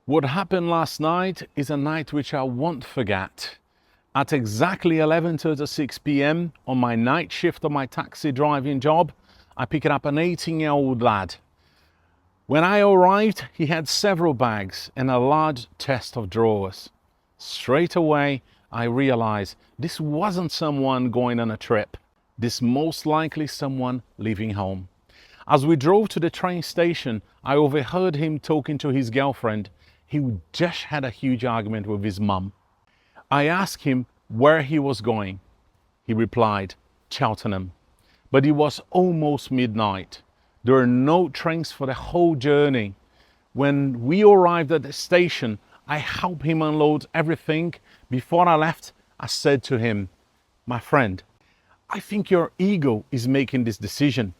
What happened last night is a night which I won't forget. At exactly 11:36 p.m. on my night shift of my taxi driving job, I picked up an 18-year-old lad. When I arrived, he had several bags and a large chest of drawers. Straight away, I realized this wasn't someone going on a trip. This most likely someone leaving home. As we drove to the train station, I overheard him talking to his girlfriend. He just had a huge argument with his mum. I asked him where he was going. He replied, Cheltenham. But it was almost midnight. There were no trains for the whole journey. When we arrived at the station, I helped him unload everything. Before I left, I said to him, my friend, I think your ego is making this decision.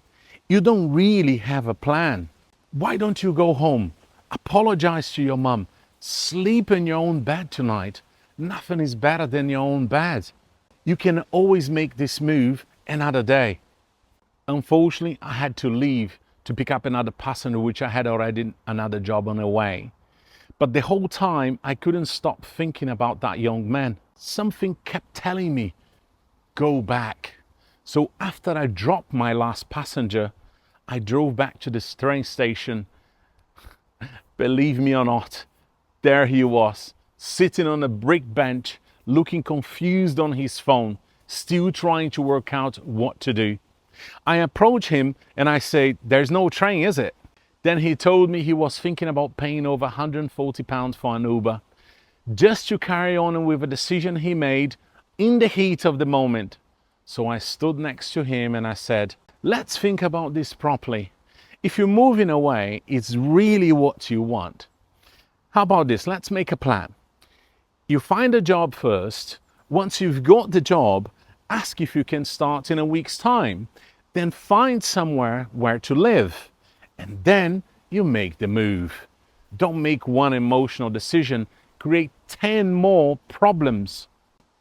You don't really have a plan. Why don't you go home? Apologize to your mum. Sleep in your own bed tonight. Nothing is better than your own bed. You can always make this move another day. Unfortunately, I had to leave to pick up another passenger, which I had already another job on the way. But the whole time, I couldn't stop thinking about that young man. Something kept telling me, go back. So after I dropped my last passenger, I drove back to the train station. Believe me or not, there he was, sitting on a brick bench, looking confused on his phone, still trying to work out what to do. I approached him and I said, there's no train, is it? Then he told me he was thinking about paying over £140 for an Uber, just to carry on with a decision he made in the heat of the moment. So I stood next to him and I said, let's think about this properly. If you're moving away, it's really what you want. How about this? Let's make a plan. You find a job first. Once you've got the job, ask if you can start in a week's time. Then find somewhere where to live. And then you make the move. Don't make one emotional decision. Create 10 more problems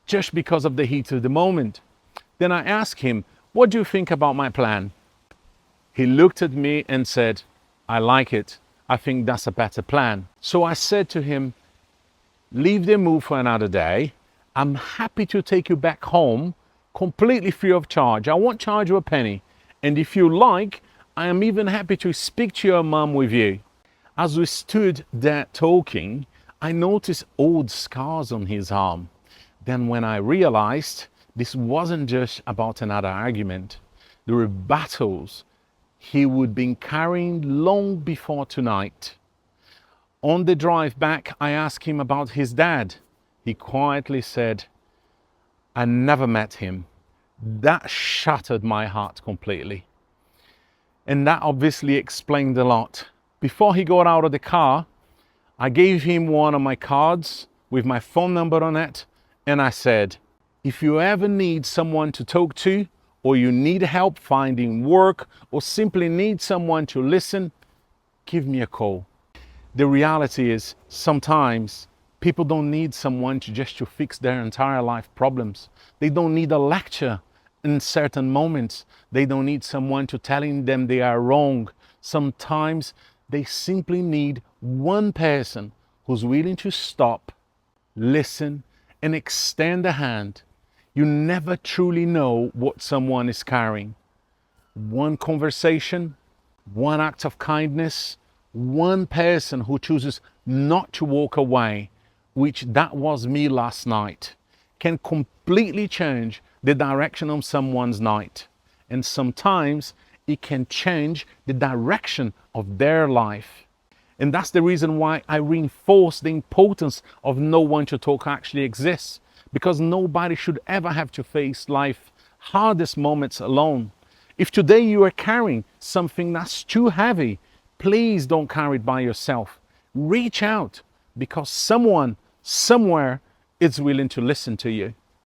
just because of the heat of the moment. Then I asked him, what do you think about my plan? He looked at me and said, I like it. I think that's a better plan. So I said to him, leave the move for another day. I'm happy to take you back home completely free of charge. I won't charge you a penny. And if you like, I am even happy to speak to your mum with you. As we stood there talking, I noticed old scars on his arm. Then when I realized this wasn't just about another argument, there were battles he would be carrying long before tonight. On the drive back, I asked him about his dad. He quietly said, I never met him. That shattered my heart completely. And that obviously explained a lot. Before he got out of the car, I gave him one of my cards with my phone number on it. And I said, if you ever need someone to talk to, or you need help finding work, or simply need someone to listen, give me a call. The reality is, sometimes people don't need someone to fix their entire life problems. They don't need a lecture in certain moments. They don't need someone to telling them they are wrong. Sometimes they simply need one person who's willing to stop, listen, and extend a hand. You never truly know what someone is carrying. One conversation, one act of kindness, one person who chooses not to walk away, which that was me last night, can completely change the direction of someone's night. And sometimes it can change the direction of their life. And that's the reason why I reinforce the importance of No One to Talk actually exists. Because nobody should ever have to face life's hardest moments alone. If today you are carrying something that's too heavy, please don't carry it by yourself. Reach out, because someone, somewhere, is willing to listen to you.